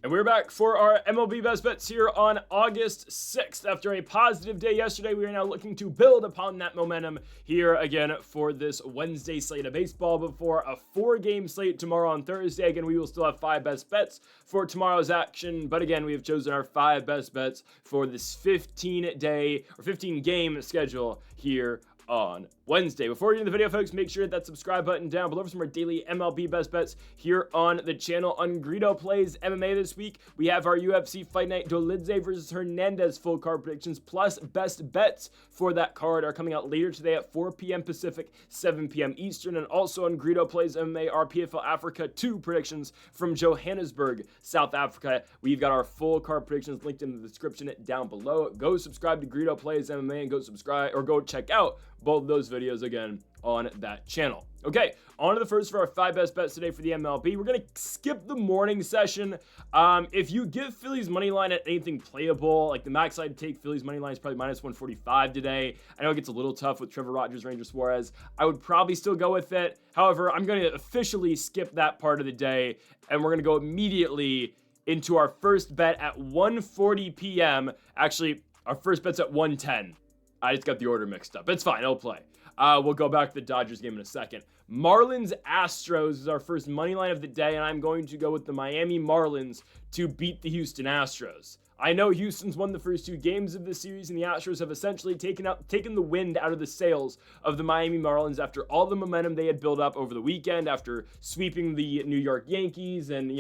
And we're back for our MLB Best Bets here on August 6th. After a positive day yesterday, we are now looking to build upon that momentum here again for this Wednesday slate of baseball before a 4-game slate tomorrow on Thursday. Again, we will still have 5 best bets for tomorrow's action, but again, we have chosen our 5 best bets for this 15-game schedule here on Wednesday. Before we get into the video, folks, make sure to hit that subscribe button down below for some more daily MLB best bets here on the channel. On Greedo Plays MMA this week, we have our UFC Fight Night Dolidze versus Hernandez full card predictions plus best bets for that card are coming out later today at 4 p.m. Pacific, 7 p.m. Eastern. And also on Greedo Plays MMA, our PFL Africa 2 predictions from Johannesburg, South Africa. We've got our full card predictions linked in the description down below. Go subscribe to Greedo Plays MMA and go check out both of those videos again on that channel. Okay, on to the first for our 5 best bets today for the MLB. We're going to skip the morning session. If you give Phillies money line at anything playable, like the max I'd take Phillies money line is probably minus 145 today. I know it gets a little tough with Trevor Rogers, Ranger Suarez. I would probably still go with it. However, I'm going to officially skip that part of the day, and we're going to go immediately into our first bet at 1:40 p.m. Actually, our first bet's at 1:10. I just got the order mixed up. It's fine. I'll play. We'll go back to the Dodgers game in a second. Marlins Astros is our first money line of the day, and I'm going to go with the Miami Marlins to beat the Houston Astros. I know Houston's won the first 2 games of the series, and the Astros have essentially taken the wind out of the sails of the Miami Marlins after all the momentum they had built up over the weekend, after sweeping the New York Yankees and,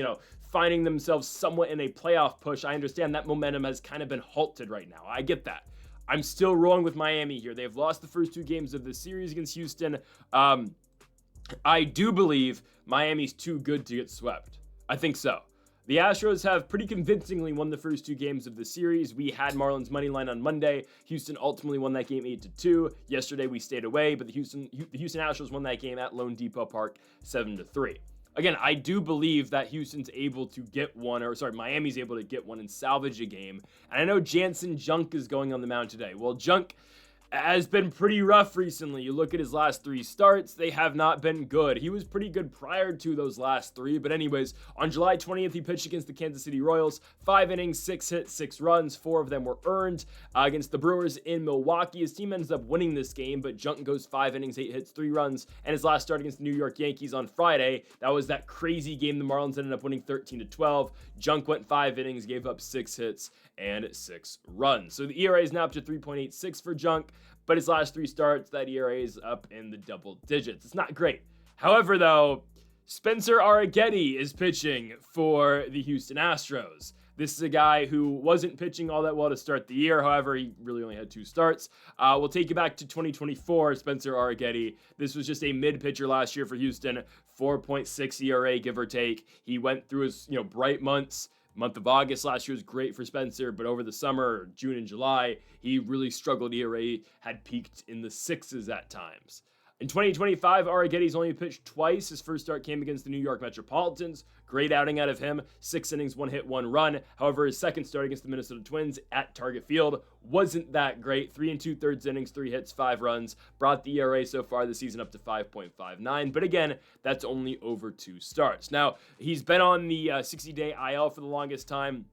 finding themselves somewhat in a playoff push. I understand that momentum has kind of been halted right now. I get that. I'm still rolling with Miami here. They've lost the first 2 games of the series against Houston. I do believe Miami's too good to get swept. I think so. The Astros have pretty convincingly won the first 2 games of the series. We had Marlins money line on Monday. Houston ultimately won that game 8-2. Yesterday we stayed away, but the Houston Astros won that game at Lone Depot Park 7-3. Again, I do believe that Miami's able to get one and salvage a game. And I know Jansen Junk is going on the mound today. Well, Junk has been pretty rough recently. You look at his last 3 starts, they have not been good. He was pretty good prior to those last 3, but anyways, on July 20th, he pitched against the Kansas City Royals, 5 innings, 6 hits, 6 runs, 4 of them were earned. Against the Brewers in Milwaukee, his team ends up winning this game, but Junk goes 5 innings, 8 hits, 3 runs, and his last start against the New York Yankees on Friday, that was that crazy game the Marlins ended up winning 13-12. Junk went 5 innings, gave up 6 hits, and 6 runs. So the ERA is now up to 3.86 for Junk, but his last 3 starts, that ERA is up in the double digits. It's not great. However, though, Spencer Arrighetti is pitching for the Houston Astros. This is a guy who wasn't pitching all that well to start the year. However, he really only had 2 starts. We'll take you back to 2024, Spencer Arrighetti. This was just a mid-pitcher last year for Houston, 4.6 ERA, give or take. He went through his, bright months. Month of August last year was great for Spencer, but over the summer, June and July, he really struggled. ERA had peaked in the 6s at times. In 2025, Arrighetti's only pitched twice. His first start came against the New York Metropolitans. Great outing out of him. 6 innings, 1 hit, 1 run. However, his second start against the Minnesota Twins at Target Field wasn't that great. 3 2/3 innings, 3 hits, 5 runs. Brought the ERA so far this season up to 5.59. But again, that's only over 2 starts. Now, he's been on the 60-day IL for the longest time.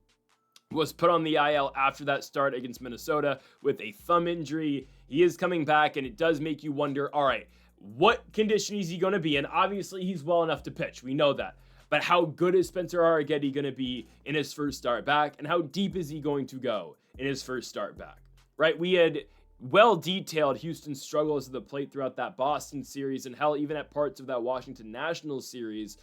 Was put on the IL after that start against Minnesota with a thumb injury. He is coming back, and it does make you wonder, all right, what condition is he going to be in? Obviously, he's well enough to pitch. We know that. But how good is Spencer Arrighetti going to be in his first start back? And how deep is he going to go in his first start back? Right? We had well detailed Houston's struggles at the plate throughout that Boston series, and hell, even at parts of that Washington Nationals series.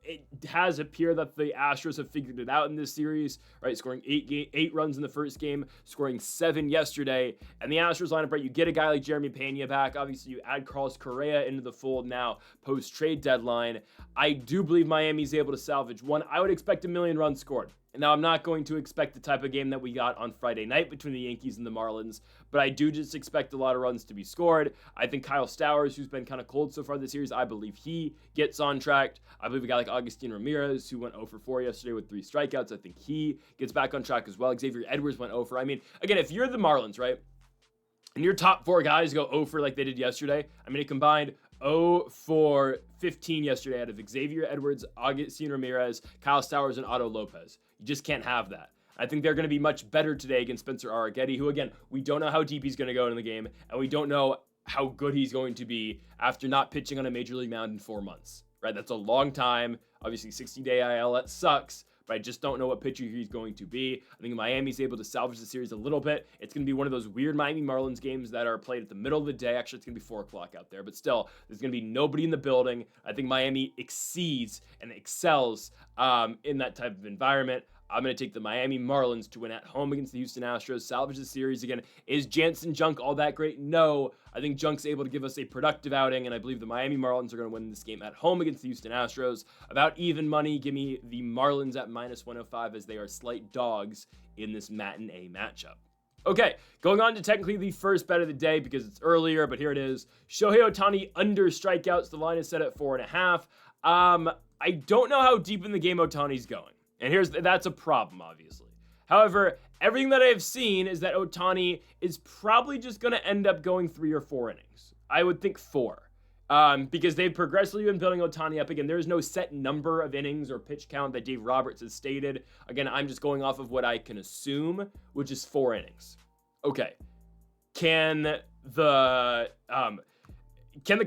It has appeared that the Astros have figured it out in this series, right? Scoring 8 runs in the first game, scoring 7 yesterday. And the Astros lineup, right? You get a guy like Jeremy Pena back. Obviously, you add Carlos Correa into the fold now post-trade deadline. I do believe Miami's able to salvage one. I would expect 1 million runs scored. And now I'm not going to expect the type of game that we got on Friday night between the Yankees and the Marlins, but I do just expect a lot of runs to be scored. I think Kyle Stowers, who's been kind of cold so far this series, I believe he gets on track. I believe a guy like Agustin Ramirez, who went 0 for 4 yesterday with 3 strikeouts, I think he gets back on track as well. Xavier Edwards went 0 for. I mean, again, if you're the Marlins, right, and your top 4 guys go 0 for like they did yesterday, I mean, it combined 0 for 15 yesterday out of Xavier Edwards, Augustin Ramirez, Kyle Stowers, and Otto Lopez. You just can't have that. I think they're going to be much better today against Spencer Arrighetti, who, again, we don't know how deep he's going to go in the game, and we don't know how good he's going to be after not pitching on a major league mound in 4 months, right? That's a long time. Obviously, 60-day IL, that sucks, but I just don't know what pitcher he's going to be. I think Miami's able to salvage the series a little bit. It's going to be one of those weird Miami Marlins games that are played at the middle of the day. Actually, it's going to be 4 o'clock out there, but still, there's going to be nobody in the building. I think Miami exceeds and excels in that type of environment. I'm going to take the Miami Marlins to win at home against the Houston Astros, salvage the series again. Is Jansen Junk all that great? No. I think Junk's able to give us a productive outing, and I believe the Miami Marlins are going to win this game at home against the Houston Astros. About even money, give me the Marlins at -105 as they are slight dogs in this matinee matchup. Okay, going on to technically the first bet of the day because it's earlier, but here it is. Shohei Otani under strikeouts. The line is set at 4.5. I don't know how deep in the game Otani's going. And that's a problem, obviously. However, everything that I've seen is that Otani is probably just going to end up going 3 or 4 innings. I would think 4. Because they've progressively been building Otani up. Again, there's no set number of innings or pitch count that Dave Roberts has stated. Again, I'm just going off of what I can assume, which is 4 innings. Okay. Can the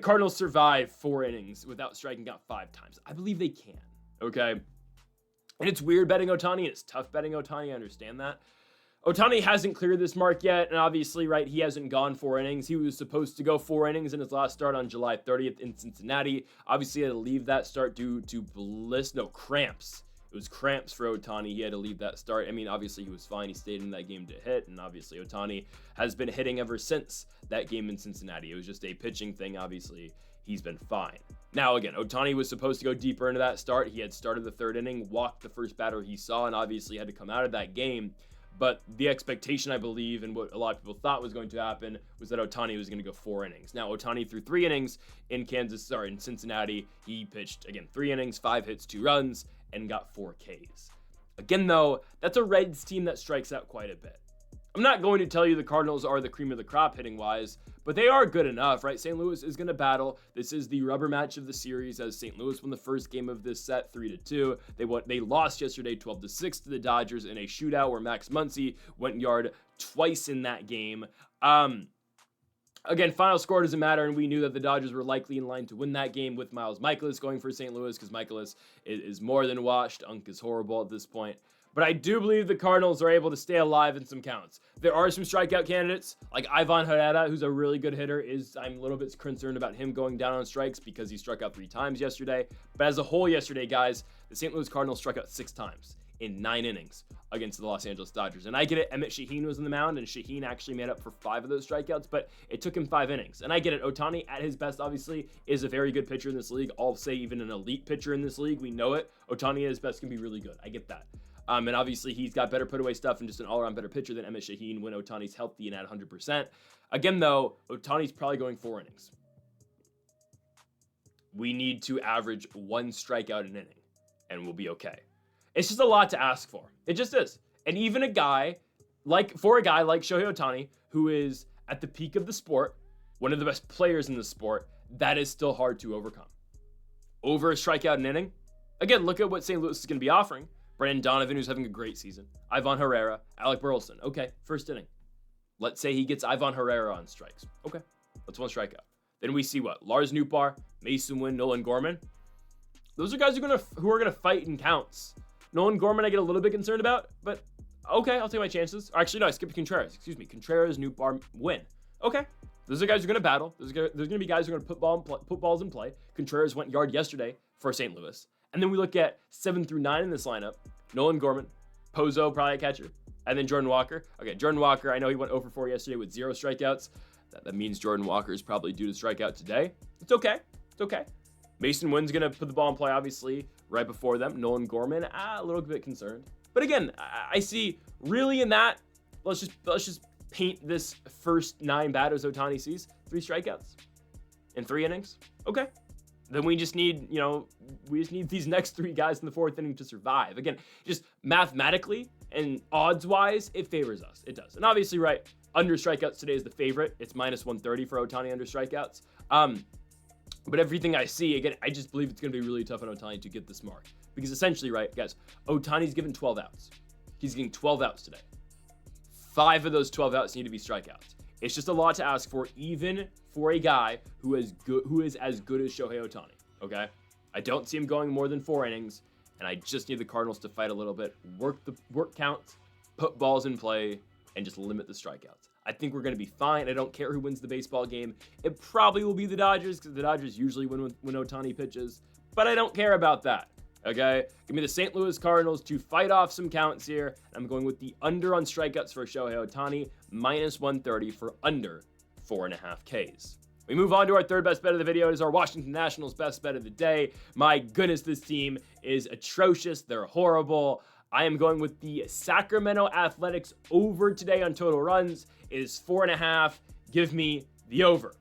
Cardinals survive 4 innings without striking out 5 times? I believe they can. Okay. And it's weird betting Otani, and it's tough betting Otani. I understand that. Otani hasn't cleared this mark yet, and obviously, right, he hasn't gone 4 innings. He was supposed to go 4 innings in his last start on July 30th in Cincinnati. Obviously, he had to leave that start due to cramps. It was cramps for Otani. He had to leave that start. I mean, obviously, he was fine. He stayed in that game to hit, and obviously, Otani has been hitting ever since that game in Cincinnati. It was just a pitching thing, obviously. He's been fine. Now, again, Otani was supposed to go deeper into that start. He had started the 3rd inning, walked the first batter he saw, and obviously had to come out of that game. But the expectation, I believe, and what a lot of people thought was going to happen was that Otani was going to go 4 innings. Now, Otani threw 3 innings in Cincinnati. He pitched, again, 3 innings, 5 hits, 2 runs, and got 4 Ks. Again, though, that's a Reds team that strikes out quite a bit. I'm not going to tell you the Cardinals are the cream of the crop hitting-wise, but they are good enough, right? St. Louis is going to battle. This is the rubber match of the series as St. Louis won the first game of this set 3-2. They lost yesterday 12-6 to the Dodgers in a shootout where Max Muncy went yard twice in that game. Again, final score doesn't matter, and we knew that the Dodgers were likely in line to win that game with Miles Mikolas going for St. Louis because Mikolas is more than washed. Unk is horrible at this point. But I do believe the Cardinals are able to stay alive in some counts. There are some strikeout candidates, like Ivan Herrera, who's a really good hitter. I'm a little bit concerned about him going down on strikes because he struck out 3 times yesterday. But as a whole yesterday, guys, the St. Louis Cardinals struck out 6 times in 9 innings against the Los Angeles Dodgers. And I get it, Emmett Shaheen was on the mound, and Shaheen actually made up for 5 of those strikeouts, but it took him 5 innings. And I get it, Otani, at his best, obviously, is a very good pitcher in this league. I'll say even an elite pitcher in this league. We know it. Otani at his best can be really good. I get that. And obviously, he's got better put-away stuff and just an all-around better pitcher than Emmett Shaheen when Otani's healthy and at 100%. Again, though, Otani's probably going 4 innings. We need to average 1 strikeout an inning, and we'll be okay. It's just a lot to ask for. It just is. And even a guy like Shohei Otani, who is at the peak of the sport, one of the best players in the sport, that is still hard to overcome. Over a strikeout an inning? Again, look at what St. Louis is going to be offering. Brandon Donovan, who's having a great season. Ivan Herrera, Alec Burleson. Okay, first inning. Let's say he gets Ivan Herrera on strikes. Okay, that's 1 strikeout. Then we see what? Lars Nootbaar, Mason Wynn, Nolan Gorman. Those are guys who are gonna fight in counts. Nolan Gorman I get a little bit concerned about, but okay, I'll take my chances. Actually, no, I skipped Contreras. Excuse me. Contreras, Nootbaar, Wynn. Okay, those are guys who are gonna battle. There's gonna be guys who are gonna put balls in play. Contreras went yard yesterday for St. Louis. And then we look at 7 through 9 in this lineup. Nolan Gorman, Pozo, probably a catcher, and then Jordan Walker. Okay, Jordan Walker, I know he went 0 for 4 yesterday with 0 strikeouts. That means Jordan Walker is probably due to strikeout today. It's okay. It's okay. Mason Wynn's going to put the ball in play, obviously, right before them. Nolan Gorman, a little bit concerned. But again, I see really in that, let's just paint this first 9 batters Otani sees. 3 strikeouts in 3 innings. Okay. Then we just need these next 3 guys in the 4th inning to survive. Again, just mathematically and odds-wise, it favors us. It does. And obviously, right, under strikeouts today is the favorite. It's -130 for Otani under strikeouts. But everything I see, again, I just believe it's going to be really tough on Otani to get this mark. Because essentially, right, guys, Otani's given 12 outs. He's getting 12 outs today. 5 of those 12 outs need to be strikeouts. It's just a lot to ask for, even for a guy who is as good as Shohei Otani, okay? I don't see him going more than 4 innings, and I just need the Cardinals to fight a little bit, work counts, put balls in play, and just limit the strikeouts. I think we're going to be fine. I don't care who wins the baseball game. It probably will be the Dodgers, because the Dodgers usually win when Otani pitches, but I don't care about that. Okay, give me the St. Louis Cardinals to fight off some counts here. I'm going with the under on strikeouts for Shohei Otani, -130 for under 4.5 Ks. We move on to our third best bet of the video. It is our Washington Nationals best bet of the day. My goodness, this team is atrocious. They're horrible. I am going with the Sacramento Athletics over today on total runs. It is 4.5. Give me the over.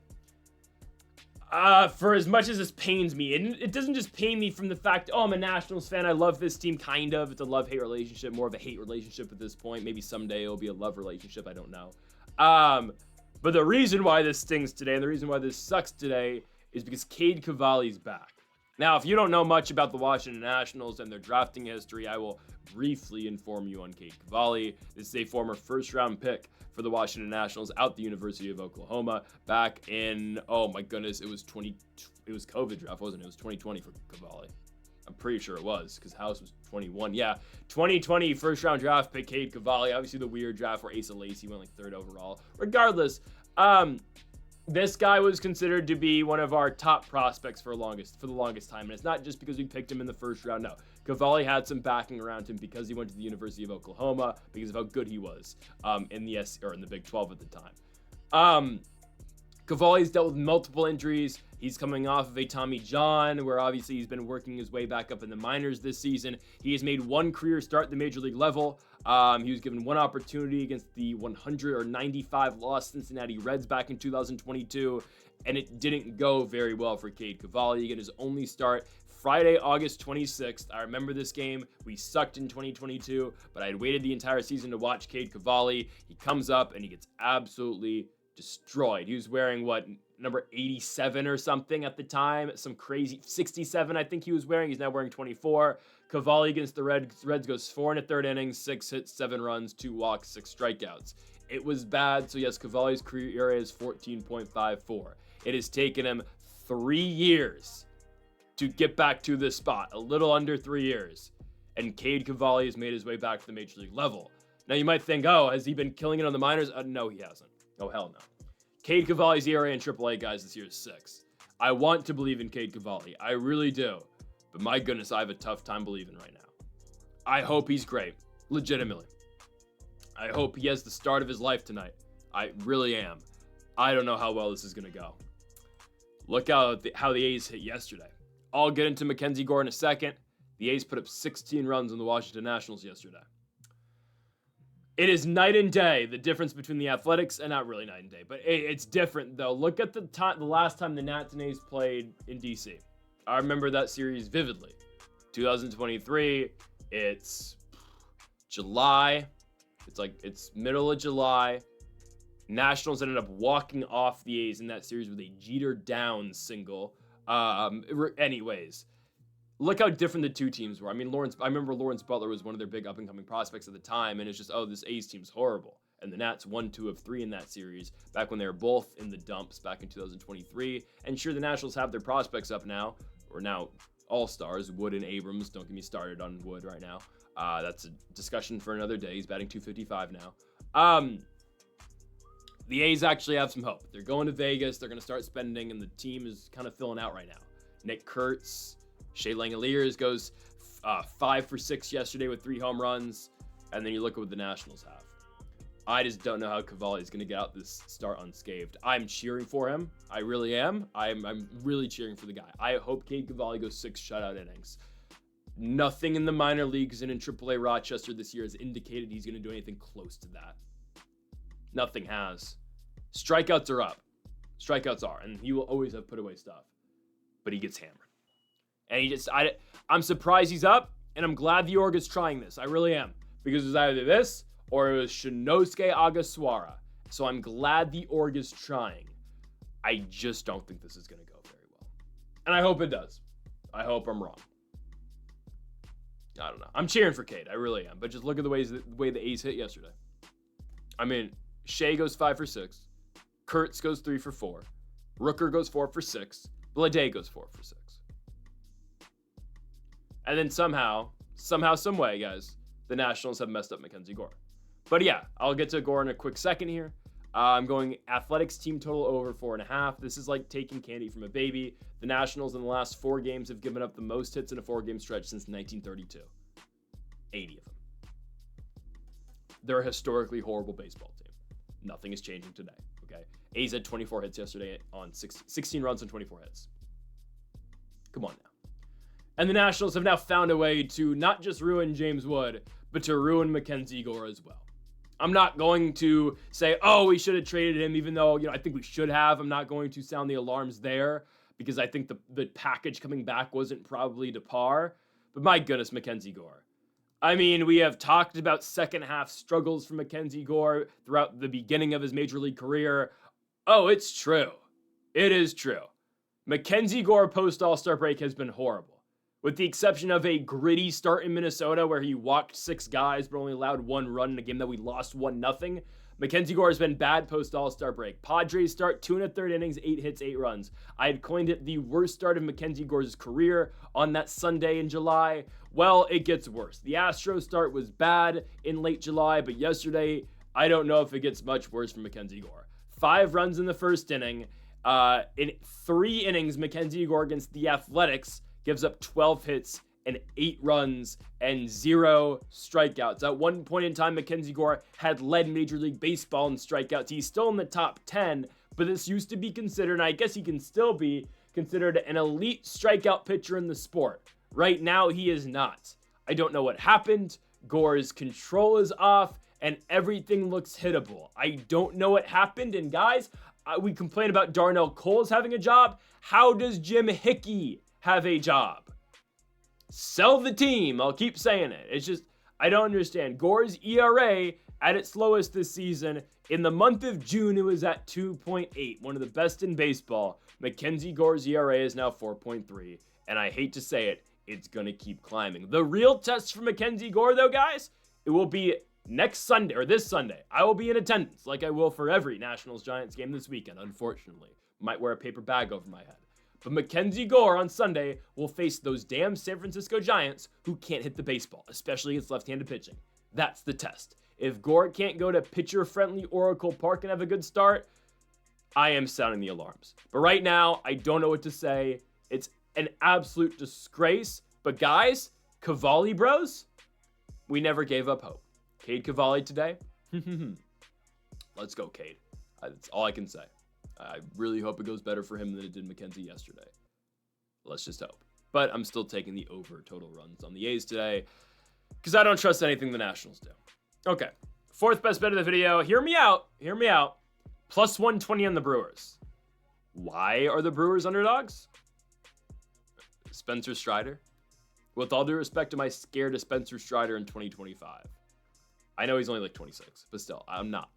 For as much as this pains me, and it doesn't just pain me from the fact, oh, I'm a Nationals fan, I love this team, kind of. It's a love-hate relationship, more of a hate relationship at this point. Maybe someday it'll be a love relationship, I don't know. But the reason why this stings today, and the reason why this sucks today, is because Cade Cavalli's back. Now, if you don't know much about the Washington Nationals and their drafting history, I will briefly inform you on Cade Cavalli. This is a former first-round pick for the Washington Nationals out the University of Oklahoma back in, oh my goodness, it was COVID draft, wasn't it? It was 2020 for Cavalli. I'm pretty sure it was, because House was 21. Yeah, 2020 first-round draft pick, Cade Cavalli. Obviously the weird draft where Asa Lacy went like 3rd overall. Regardless, this guy was considered to be one of our top prospects for the longest time. And it's not just because we picked him in the first round. No, Cavalli had some backing around him because he went to the University of Oklahoma, because of how good he was in the Big 12 at the time. Cavalli's dealt with multiple injuries. He's coming off of a Tommy John, where obviously he's been working his way back up in the minors this season. He has made 1 career start at the major league level. He was given 1 opportunity against the 195 loss Cincinnati Reds back in 2022, and it didn't go very well for Cade Cavalli. He got his only start Friday, August 26th. I remember this game. We sucked in 2022, but I had waited the entire season to watch Cade Cavalli. He comes up and he gets absolutely destroyed. He was wearing number 87 or something at the time, some crazy 67 I think he was wearing. He's now wearing 24. Cavalli against the Reds goes 4 1/3 innings, 6 hits, 7 runs, 2 walks, 6 strikeouts. It was bad. So yes, Cavalli's career ERA is 14.54. It has taken him 3 years to get back to this spot, a little under 3 years, and Cade Cavalli has made his way back to the major league level. Now you might think, oh, has he been killing it on the minors? No, he hasn't. Oh, hell no. Cade Cavalli's ERA in AAA, guys, this year is 6. I want to believe in Cade Cavalli. I really do. But my goodness, I have a tough time believing right now. I hope he's great. Legitimately. I hope he has the start of his life tonight. I really am. I don't know how well this is going to go. Look how the A's hit yesterday. I'll get into Mackenzie Gore in a second. The A's put up 16 runs on the Washington Nationals yesterday. It is night and day, the difference between the Athletics, and not really night and day, but it's different, though. Look at the last time the Nats and A's played in D.C. I remember that series vividly. 2023, it's July. It's middle of July. Nationals ended up walking off the A's in that series with a Jeter down single. Anyways, look how different the two teams were. I mean, I remember Lawrence Butler was one of their big up-and-coming prospects at the time, and it's just, oh, this A's team's horrible. And the Nats won 2 of 3 in that series, back when they were both in the dumps back in 2023. And sure, the Nationals have their prospects up now, or now all-stars, Wood and Abrams. Don't get me started on Wood right now. That's a discussion for another day. He's batting .255 now. The A's actually have some hope. They're going to Vegas. They're going to start spending, and the team is kind of filling out right now. Nick Kurtz, Shea Langeliers goes 5 for 6 yesterday with 3 home runs. And then you look at what the Nationals have. I just don't know how Cavalli is going to get out this start unscathed. I'm cheering for him. I really am. I'm really cheering for the guy. I hope Cade Cavalli goes 6 shutout innings. Nothing in the minor leagues and in AAA Rochester this year has indicated he's going to do anything close to that. Nothing has. Strikeouts are up. Strikeouts are. And he will always have put away stuff. But he gets hammered. And I'm surprised he's up. And I'm glad the org is trying this. I really am. Because it was either this or it was Shinosuke Agaswara. So I'm glad the org is trying. I just don't think this is going to go very well. And I hope it does. I hope I'm wrong. I don't know. I'm cheering for Cade. I really am. But just look at the way the A's hit yesterday. I mean, Shea goes 5 for 6. Kurtz goes 3 for 4. Rooker goes 4 for 6. Blade goes 4 for 6. And then somehow, some way, guys, the Nationals have messed up Mackenzie Gore. But yeah, I'll get to Gore in a quick second here. I'm going Athletics team total over 4.5. This is like taking candy from a baby. The Nationals in the last 4 games have given up the most hits in a 4-game stretch since 1932. 80 of them. They're a historically horrible baseball team. Nothing is changing today, okay? A's had 24 hits yesterday on 16 runs and 24 hits. Come on now. And the Nationals have now found a way to not just ruin James Wood, but to ruin Mackenzie Gore as well. I'm not going to say, oh, we should have traded him, even though, I think we should have. I'm not going to sound the alarms there because I think the package coming back wasn't probably to par. But my goodness, Mackenzie Gore. I mean, we have talked about second half struggles for Mackenzie Gore throughout the beginning of his major league career. Oh, it's true. It is true. Mackenzie Gore post All-Star break has been horrible. With the exception of a gritty start in Minnesota where he walked 6 guys but only allowed 1 run in a game that we lost 1-0, Mackenzie Gore has been bad post All-Star break. Padres start 2 1/3 innings, 8 hits, 8 runs. I had coined it the worst start of Mackenzie Gore's career on that Sunday in July. Well, it gets worse. The Astros start was bad in late July, but yesterday, I don't know if it gets much worse for Mackenzie Gore. 5 runs in the first inning. In 3 innings, Mackenzie Gore against the Athletics gives up 12 hits and 8 runs and 0 strikeouts. At one point in time, Mackenzie Gore had led Major League Baseball in strikeouts. He's still in the top 10, but this used to be considered, and I guess he can still be considered an elite strikeout pitcher in the sport. Right now, he is not. I don't know what happened. Gore's control is off, and everything looks hittable. I don't know what happened, and guys, we complain about Darnell Coles having a job. How does Jim Hickey have a job? Sell the team. I'll keep saying it. It's just, I don't understand. Gore's ERA at its lowest this season. In the month of June, it was at 2.8, one of the best in baseball. Mackenzie Gore's ERA is now 4.3, and I hate to say it, it's going to keep climbing. The real test for Mackenzie Gore, though, guys, it will be next Sunday, or this Sunday. I will be in attendance, like I will for every Nationals-Giants game this weekend, unfortunately. Might wear a paper bag over my head. But Mackenzie Gore on Sunday will face those damn San Francisco Giants who can't hit the baseball, especially against left-handed pitching. That's the test. If Gore can't go to pitcher-friendly Oracle Park and have a good start, I am sounding the alarms. But right now, I don't know what to say. It's an absolute disgrace. But guys, Cavalli bros, we never gave up hope. Cade Cavalli today? Let's go, Cade. That's all I can say. I really hope it goes better for him than it did Mackenzie yesterday. Let's just hope. But I'm still taking the over total runs on the A's today because I don't trust anything the Nationals do. Okay, 4th best bet of the video. Hear me out. Hear me out. Plus 120 on the Brewers. Why are the Brewers underdogs? Spencer Strider. With all due respect, am I scared of Spencer Strider in 2025? I know he's only like 26, but still, I'm not.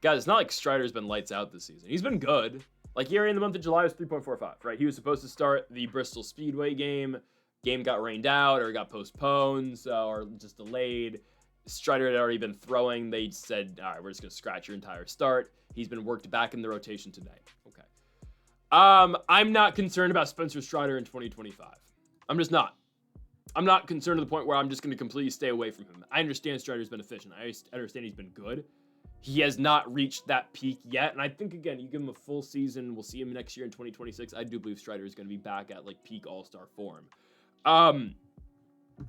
Guys, it's not like Strider's been lights out this season. He's been good. Like, ERA in the month of July was 3.45, right? He was supposed to start the Bristol Speedway game. Game got rained out or got postponed or just delayed. Strider had already been throwing. They said, all right, we're just going to scratch your entire start. He's been worked back in the rotation today. Okay. I'm not concerned about Spencer Strider in 2025. I'm just not. I'm not concerned to the point where I'm just going to completely stay away from him. I understand Strider's been efficient. I understand he's been good. He has not reached that peak yet. And I think, again, you give him a full season. We'll see him next year in 2026. I do believe Strider is going to be back at, like, peak all-star form.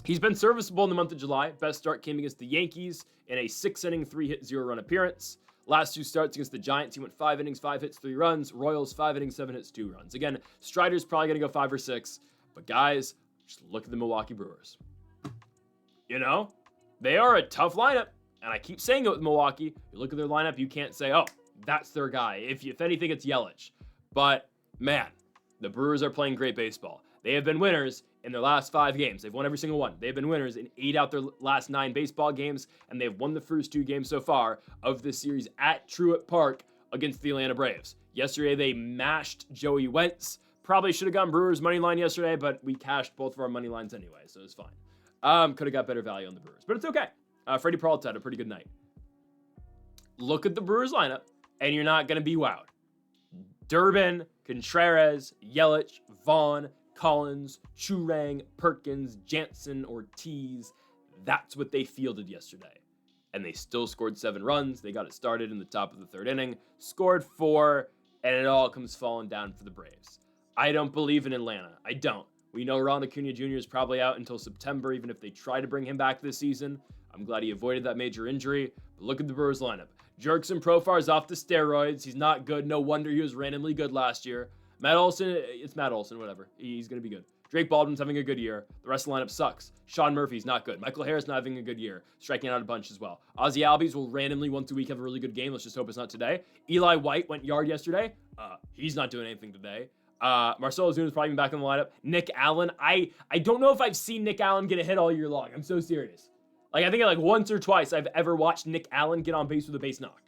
He's been serviceable in the month of July. Best start came against the Yankees in a 6-inning, 3-hit, 0-run appearance. Last 2 starts against the Giants, he went 5 innings, 5 hits, 3 runs. Royals, 5 innings, 7 hits, 2 runs. Again, Strider's probably going to go 5 or 6. But, guys, just look at the Milwaukee Brewers. You know, they are a tough lineup. And I keep saying it with Milwaukee. You look at their lineup, you can't say, oh, that's their guy. If anything, it's Yelich. But, man, the Brewers are playing great baseball. They have been winners in their last 5 games. They've won every single one. They've been winners in 8 out their last 9 baseball games, and they've won the first 2 games so far of this series at Truett Park against the Atlanta Braves. Yesterday, they mashed Joey Wentz, Probably should have gone Brewers money line yesterday, but we cashed both of our money lines anyway, so it's fine. Could have got better value on the Brewers, but it's okay. Freddie Peralta had a pretty good night. Look at the Brewers lineup, and you're not going to be wowed. Durbin, Contreras, Yelich, Vaughn, Collins, Churang, Perkins, Jansen, Ortiz. That's what they fielded yesterday. And they still scored 7 runs. They got it started in the top of the 3rd inning, scored 4, and it all comes falling down for the Braves. I don't believe in Atlanta. I don't. We know Ronald Acuna Jr. is probably out until September, even if they try to bring him back this season. I'm glad he avoided that major injury. But look at the Brewers lineup. Jurickson Profar's off the steroids. He's not good. No wonder he was randomly good last year. Matt Olson, it's Matt Olson, whatever. He's going to be good. Drake Baldwin's having a good year. The rest of the lineup sucks. Sean Murphy's not good. Michael Harris not having a good year. Striking out a bunch as well. Ozzie Albies will randomly once a week have a really good game. Let's just hope it's not today. Eli White went yard yesterday. He's not doing anything today. Marcell Ozuna's probably been back in the lineup. Nick Allen. I don't know if I've seen Nick Allen get a hit all year long. I'm so serious. I think once or twice I've ever watched Nick Allen get on base with a base knock.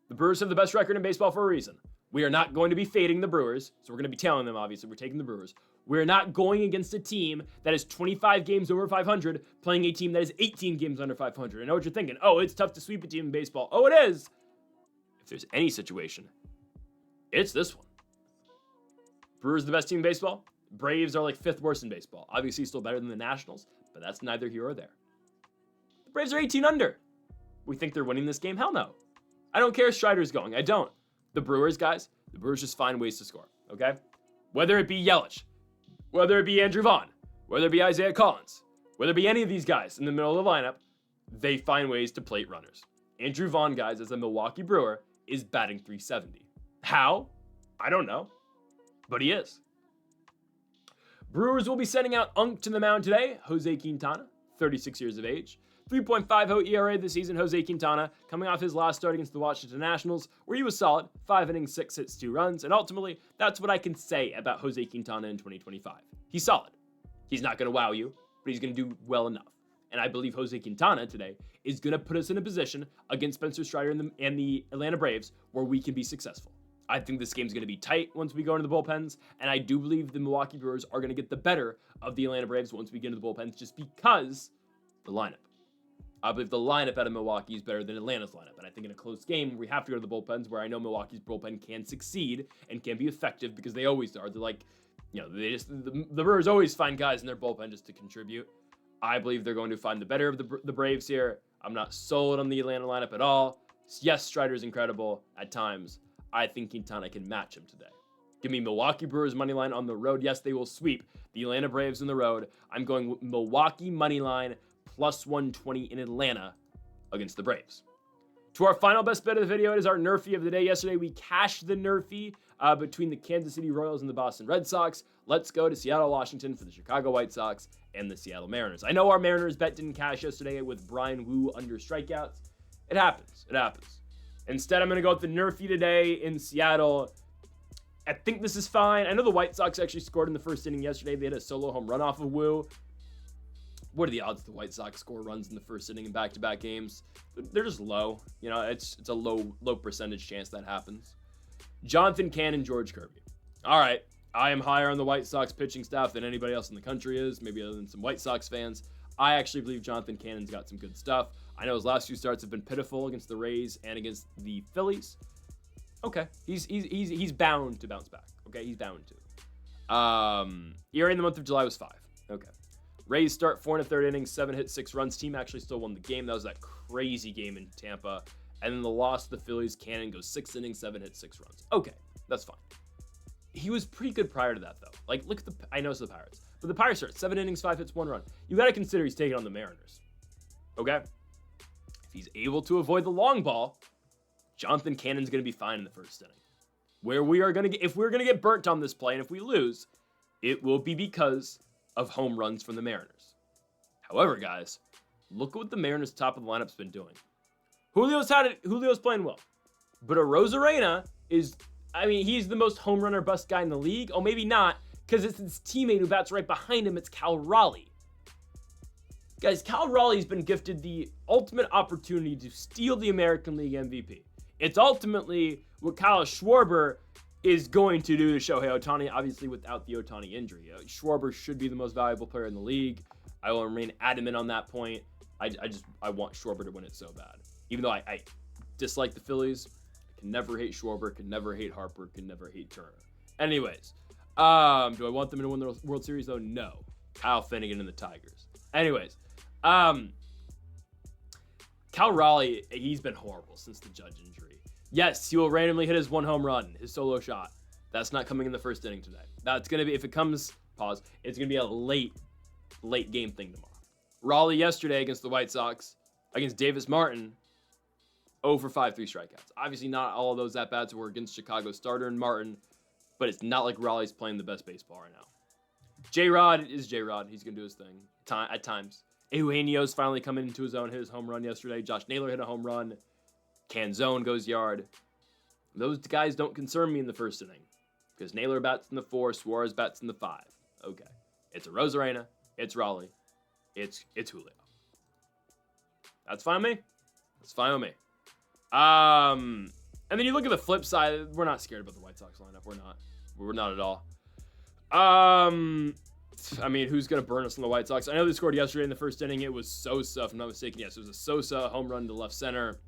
The Brewers have the best record in baseball for a reason. We are not going to be fading the Brewers, so we're going to be telling them, obviously, we're taking the Brewers. We're not going against a team that is 25 games over 500, playing a team that is 18 games under 500. I know what you're thinking. Oh, it's tough to sweep a team in baseball. Oh, it is. If there's any situation, it's this one. Brewers are the best team in baseball. Braves are 5th worst in baseball. Obviously, still better than the Nationals, but that's neither here or there. The Braves are 18 under. We think they're winning this game? Hell no. I don't care if Strider's going. I don't. The Brewers, guys, the Brewers just find ways to score, okay? Whether it be Yelich, whether it be Andrew Vaughn, whether it be Isaiah Collins, whether it be any of these guys in the middle of the lineup, they find ways to plate runners. Andrew Vaughn, guys, as a Milwaukee Brewer, is batting .370. How? I don't know, but he is. Brewers will be sending out Unk to the mound today. Jose Quintana, 36 years of age. 3.50 ERA this season. Jose Quintana coming off his last start against the Washington Nationals, where he was solid, 5 innings, 6 hits, 2 runs, and ultimately, that's what I can say about Jose Quintana in 2025. He's solid. He's not going to wow you, but he's going to do well enough. And I believe Jose Quintana today is going to put us in a position against Spencer Strider and the Atlanta Braves where we can be successful. I think this game's going to be tight once we go into the bullpens, and I do believe the Milwaukee Brewers are going to get the better of the Atlanta Braves once we get into the bullpens just because the lineup. I believe the lineup out of Milwaukee is better than Atlanta's lineup, and I think in a close game, we have to go to the bullpens where I know Milwaukee's bullpen can succeed and can be effective because they always are. They're the Brewers always find guys in their bullpen just to contribute. I believe they're going to find the better of the Braves here. I'm not sold on the Atlanta lineup at all. Yes, Strider's incredible at times. I think Quintana can match him today. Give me Milwaukee Brewers money line on the road. Yes, they will sweep the Atlanta Braves on the road. I'm going Milwaukee money line plus 120 in Atlanta against the Braves. To our final best bet of the video, it is our Nerfy of the day. Yesterday, we cashed the Nerfy between the Kansas City Royals and the Boston Red Sox. Let's go to Seattle, Washington for the Chicago White Sox and the Seattle Mariners. I know our Mariners bet didn't cash yesterday with Brian Wu under strikeouts. It happens. It happens. Instead, I'm going to go with the Nerfy today in Seattle. I think this is fine. I know the White Sox actually scored in the first inning yesterday. They had a solo home run off of Wu. What are the odds the White Sox score runs in the first inning in back-to-back games? They're just low. You know, it's a low percentage chance that happens. Jonathan Cannon, George Kirby. All right, I am higher on the White Sox pitching staff than anybody else in the country is, maybe other than some White Sox fans. I actually believe Jonathan Cannon's got some good stuff. I know his last 2 starts have been pitiful against the Rays and against the Phillies. Okay, he's bound to bounce back. Okay, he's bound to. ERA in the month of July was 5. Okay. Rays start 4 1/3 innings, 7 hits, 6 runs. Team actually still won the game. That was that crazy game in Tampa. And then the loss to the Phillies, Cannon goes 6 innings, 7 hits, 6 runs. Okay, that's fine. He was pretty good prior to that, though. Look at I know it's the Pirates. But the Pirates start 7 innings, 5 hits, 1 run. You got to consider he's taking on the Mariners. Okay? If he's able to avoid the long ball, Jonathan Cannon's going to be fine in the first inning. If we're going to get burnt on this play, and if we lose, it will be because of home runs from the Mariners. However, guys, look at what the Mariners' top of the lineup's been doing. Julio's playing well. But Arozarena he's the most home runner bust guy in the league. Oh, maybe not, because it's his teammate who bats right behind him. It's Cal Raleigh. Guys, Cal Raleigh's been gifted the ultimate opportunity to steal the American League MVP. It's ultimately what Kyle Schwarber is going to do to Shohei Otani, obviously without the Otani injury. Schwarber should be the most valuable player in the league. I will remain adamant on that point. I want Schwarber to win it so bad. Even though I dislike the Phillies, I can never hate Schwarber, can never hate Harper, can never hate Turner. Anyways, do I want them to win the World Series though? No. Kyle Finnegan and the Tigers. Anyways, Cal Raleigh, he's been horrible since the Judge injury. Yes, he will randomly hit his one home run, his solo shot. That's not coming in the first inning today. That's going to be, if it comes, pause, it's going to be a late game thing tomorrow. Raleigh yesterday against the White Sox, against Davis Martin, 0 for 5, 3 strikeouts. Obviously, not all of those at-bats were against Chicago's starter and Martin, but it's not like Raleigh's playing the best baseball right now. J-Rod is J-Rod. He's going to do his thing at times. Eugenio's finally coming into his own, hit his home run yesterday. Josh Naylor hit a home run. Canzone goes yard. Those guys don't concern me in the first inning because Naylor bats in the 4, Suarez bats in the 5. Okay. It's a Rosarena. It's Raleigh. It's Julio. That's fine with me. That's fine with me. And then you look at the flip side. We're not scared about the White Sox lineup. We're not at all. I mean, who's going to burn us on the White Sox? I know they scored yesterday in the first inning. It was Sosa, if I'm not mistaken. Yes, it was a Sosa home run to left center.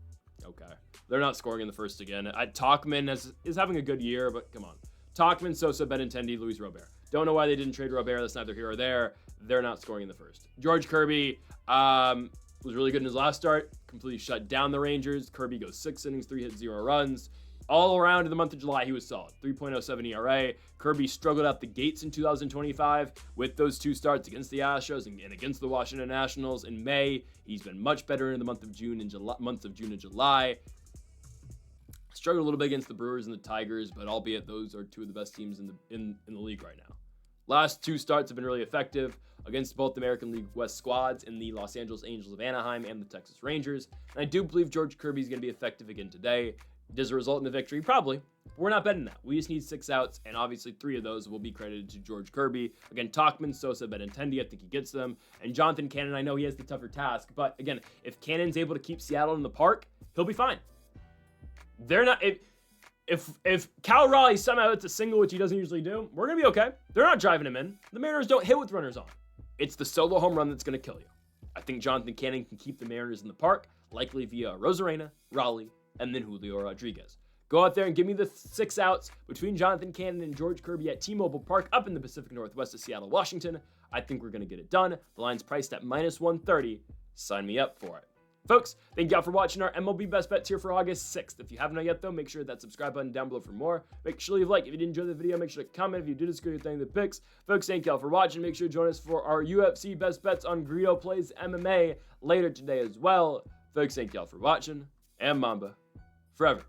Okay. They're not scoring in the first again. Tauchman is having a good year, but come on. Tauchman, Sosa, Benintendi, Luis Robert. Don't know why they didn't trade Robert. That's neither here or there. They're not scoring in the first. George Kirby was really good in his last start. Completely shut down the Rangers. Kirby goes 6 innings, 3 hits, 0 runs. All around in the month of July, he was solid. 3.07 ERA. Kirby struggled out the gates in 2025 with those 2 starts against the Astros and against the Washington Nationals in May. He's been much better in the months of June and July. Struggled a little bit against the Brewers and the Tigers, but albeit those are 2 of the best teams in the league right now. Last 2 starts have been really effective against both the American League West squads in the Los Angeles Angels of Anaheim and the Texas Rangers. And I do believe George Kirby is going to be effective again today. Does it result in a victory? Probably. But we're not betting that. We just need 6 outs, and obviously 3 of those will be credited to George Kirby. Again, Tauchman, Sosa, Benintendi, I think he gets them. And Jonathan Cannon, I know he has the tougher task, but again, if Cannon's able to keep Seattle in the park, he'll be fine. They're not... If Cal Raleigh somehow hits a single, which he doesn't usually do, we're going to be okay. They're not driving him in. The Mariners don't hit with runners on. It's the solo home run that's going to kill you. I think Jonathan Cannon can keep the Mariners in the park, likely via Rosarena, Raleigh, and then Julio Rodriguez. Go out there and give me the 6 outs between Jonathan Cannon and George Kirby at T-Mobile Park up in the Pacific Northwest of Seattle, Washington. I think we're going to get it done. The line's priced at -130. Sign me up for it. Folks, thank y'all for watching our MLB Best Bets here for August 6th. If you haven't yet, though, make sure that subscribe button down below for more. Make sure to leave a like if you did enjoy the video. Make sure to comment if you did disagree with any of the picks. Folks, thank y'all for watching. Make sure to join us for our UFC Best Bets on Greedo Plays MMA later today as well. Folks, thank y'all for watching. And Mamba forever.